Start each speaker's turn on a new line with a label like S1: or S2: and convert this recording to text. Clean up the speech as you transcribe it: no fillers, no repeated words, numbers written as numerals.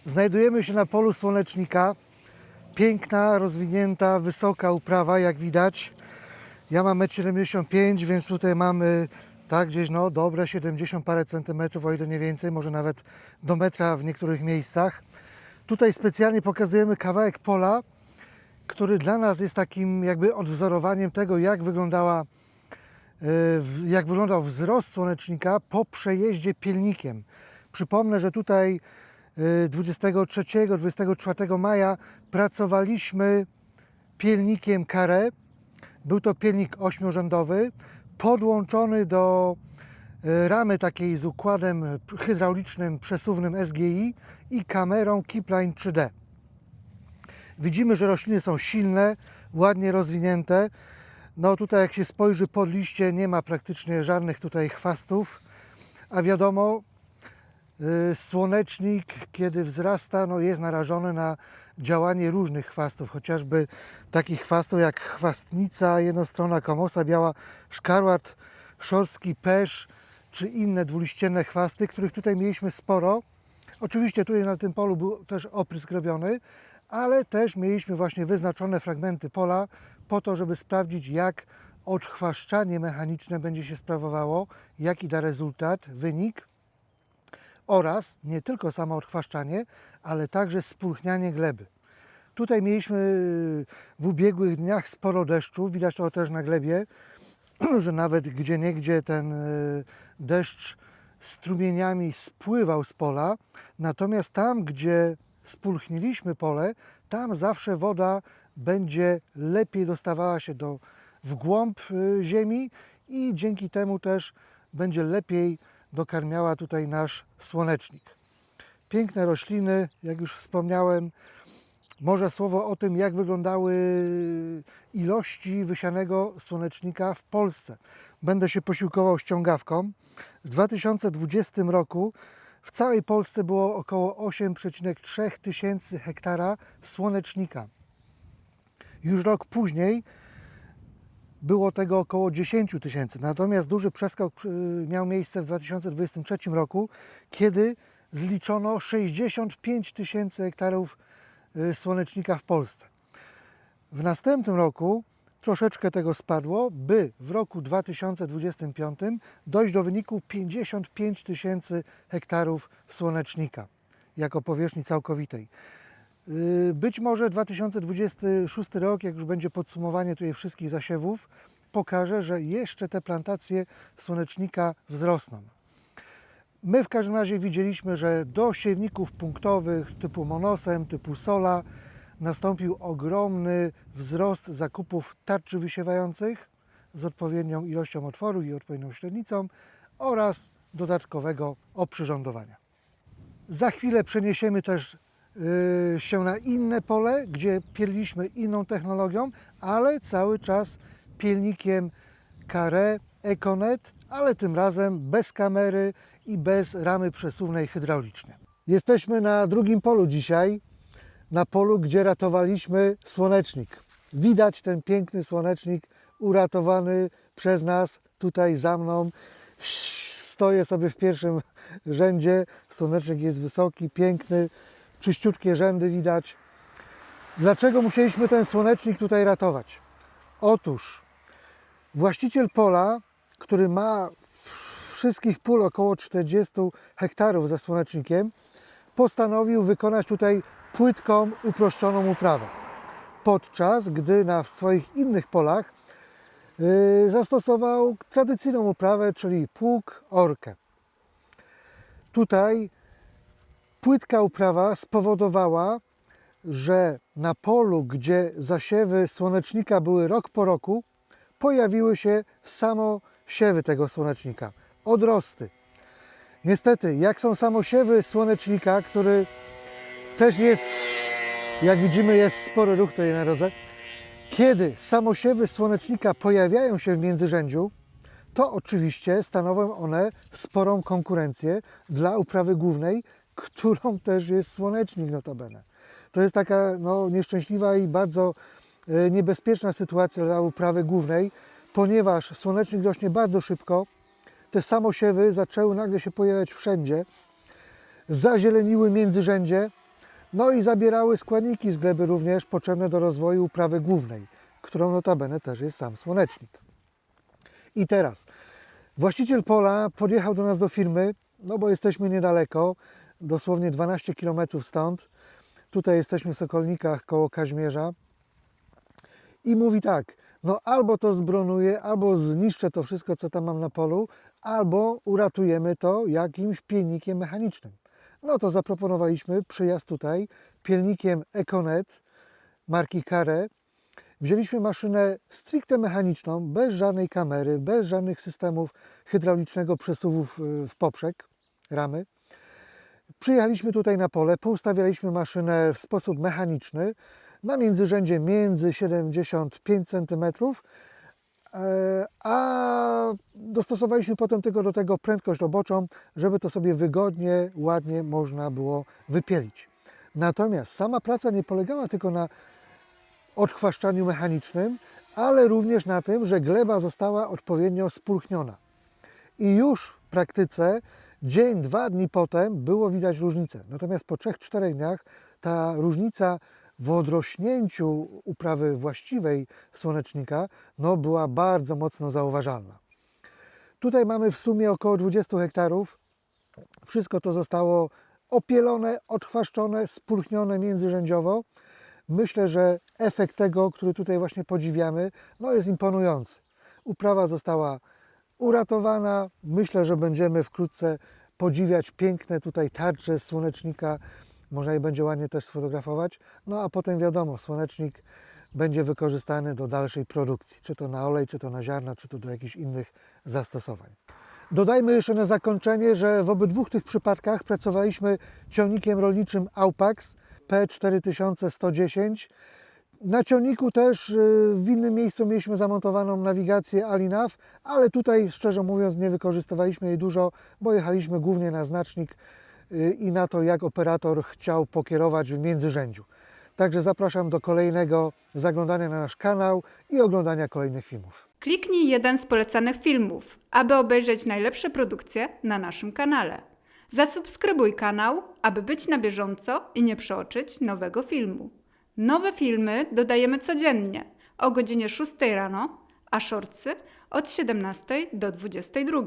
S1: Znajdujemy się na polu słonecznika. Piękna, rozwinięta, wysoka uprawa, jak widać. Ja mam 1,75 m, więc tutaj mamy tak gdzieś dobre 70 parę centymetrów, o ile nie więcej, może nawet do metra w niektórych miejscach. Tutaj specjalnie pokazujemy kawałek pola, który dla nas jest takim jakby odwzorowaniem tego, jak wyglądał wzrost słonecznika po przejeździe pilnikiem. Przypomnę, że tutaj 23-24 maja pracowaliśmy pilnikiem Carré. Był to pilnik 8-rzędowy, podłączony do ramy takiej z układem hydraulicznym przesuwnym SGI i kamerą Keepline 3D. Widzimy, że rośliny są silne, ładnie rozwinięte. No tutaj jak się spojrzy pod liście, nie ma praktycznie żadnych tutaj chwastów, a wiadomo, słonecznik, kiedy wzrasta, jest narażony na działanie różnych chwastów, chociażby takich chwastów jak chwastnica jednostronna, komosa biała, szkarłat, szorstki pesz, czy inne dwuliścienne chwasty, których tutaj mieliśmy sporo. Oczywiście tutaj na tym polu był też oprysk robiony, ale też mieliśmy właśnie wyznaczone fragmenty pola po to, żeby sprawdzić, jak odchwaszczanie mechaniczne będzie się sprawowało, jaki da rezultat, wynik, oraz nie tylko samo odchwaszczanie, ale także spulchnianie gleby. Tutaj mieliśmy w ubiegłych dniach sporo deszczu, widać to też na glebie, że nawet gdzieniegdzie ten deszcz strumieniami spływał z pola, natomiast tam, gdzie spulchniliśmy pole, tam zawsze woda będzie lepiej dostawała się w głąb ziemi i dzięki temu też będzie lepiej dokarmiała tutaj nasz słonecznik. Piękne rośliny, jak już wspomniałem. Może słowo o tym, jak wyglądały ilości wysianego słonecznika w Polsce. Będę się posiłkował ściągawką. W 2020 roku w całej Polsce było około 8,3 tysięcy hektara słonecznika. Już rok później było tego około 10 tysięcy. Natomiast duży przeskok miał miejsce w 2023 roku, kiedy zliczono 65 tysięcy hektarów słonecznika w Polsce. W następnym roku troszeczkę tego spadło, by w roku 2025 dojść do wyniku 55 tysięcy hektarów słonecznika jako powierzchni całkowitej. Być może 2026 rok, jak już będzie podsumowanie tutaj wszystkich zasiewów, pokaże, że jeszcze te plantacje słonecznika wzrosną. My w każdym razie widzieliśmy, że do siewników punktowych typu Monosem, typu Sola nastąpił ogromny wzrost zakupów tarczy wysiewających z odpowiednią ilością otworów i odpowiednią średnicą oraz dodatkowego oprzyrządowania. Za chwilę przeniesiemy też się na inne pole, gdzie pieliliśmy inną technologią, ale cały czas pilnikiem Carré Econet, ale tym razem bez kamery i bez ramy przesuwnej hydraulicznej. Jesteśmy na drugim polu dzisiaj, na polu, gdzie ratowaliśmy słonecznik. Widać ten piękny słonecznik uratowany przez nas tutaj za mną. Stoję sobie w pierwszym rzędzie, słonecznik jest wysoki, piękny, czyściutkie rzędy widać. Dlaczego musieliśmy ten słonecznik tutaj ratować? Otóż właściciel pola, który ma wszystkich pól około 40 hektarów za słonecznikiem, postanowił wykonać tutaj płytką, uproszczoną uprawę. Podczas gdy na swoich innych polach zastosował tradycyjną uprawę, czyli pług, orkę. Tutaj płytka uprawa spowodowała, że na polu, gdzie zasiewy słonecznika były rok po roku, pojawiły się samosiewy tego słonecznika, odrosty. Niestety, jak są samosiewy słonecznika, który też jest, jak widzimy, jest spory ruch tutaj na drodze, kiedy samosiewy słonecznika pojawiają się w międzyrzędziu, to oczywiście stanowią one sporą konkurencję dla uprawy głównej, którą też jest słonecznik notabene. To jest taka nieszczęśliwa i bardzo niebezpieczna sytuacja dla uprawy głównej, ponieważ słonecznik rośnie bardzo szybko, te samosiewy zaczęły nagle się pojawiać wszędzie, zazieleniły międzyrzędzie No i zabierały składniki z gleby również potrzebne do rozwoju uprawy głównej, którą notabene też jest sam słonecznik. I teraz właściciel pola podjechał do nas do firmy, no bo jesteśmy niedaleko, dosłownie 12 km stąd. Tutaj jesteśmy w Sokolnikach koło Kaźmierza. I mówi tak, no albo to zbronuję, albo zniszczę to wszystko, co tam mam na polu, albo uratujemy to jakimś pilnikiem mechanicznym. No to zaproponowaliśmy przyjazd tutaj pilnikiem Econet marki Carre. Wzięliśmy maszynę stricte mechaniczną, bez żadnej kamery, bez żadnych systemów hydraulicznego przesuwu w poprzek ramy. Przyjechaliśmy tutaj na pole, poustawialiśmy maszynę w sposób mechaniczny na międzyrzędzie między 75 cm, a dostosowaliśmy potem tylko do tego prędkość roboczą, żeby to sobie wygodnie, ładnie można było wypielić. Natomiast sama praca nie polegała tylko na odchwaszczaniu mechanicznym, ale również na tym, że gleba została odpowiednio spulchniona. I już w praktyce dzień, 2 dni potem było widać różnicę. Natomiast po 3-4 dniach ta różnica w odrośnięciu uprawy właściwej słonecznika była bardzo mocno zauważalna. Tutaj mamy w sumie około 20 hektarów. Wszystko to zostało opielone, odchwaszczone, spulchnione międzyrzędziowo. Myślę, że efekt tego, który tutaj właśnie podziwiamy, jest imponujący. Uprawa została uratowana. Myślę, że będziemy wkrótce podziwiać piękne tutaj tarcze z słonecznika. Można je będzie ładnie też sfotografować. No a potem wiadomo, słonecznik będzie wykorzystany do dalszej produkcji. Czy to na olej, czy to na ziarna, czy to do jakichś innych zastosowań. Dodajmy jeszcze na zakończenie, że w obydwu tych przypadkach pracowaliśmy ciągnikiem rolniczym Aupax P4110. Na ciągniku też w innym miejscu mieliśmy zamontowaną nawigację Alinav, ale tutaj szczerze mówiąc nie wykorzystywaliśmy jej dużo, bo jechaliśmy głównie na znacznik i na to, jak operator chciał pokierować w międzyrzędziu. Także zapraszam do kolejnego zaglądania na nasz kanał i oglądania kolejnych filmów.
S2: Kliknij jeden z polecanych filmów, aby obejrzeć najlepsze produkcje na naszym kanale. Zasubskrybuj kanał, aby być na bieżąco i nie przeoczyć nowego filmu. Nowe filmy dodajemy codziennie o godzinie 6 rano, a shortsy od 17 do 22.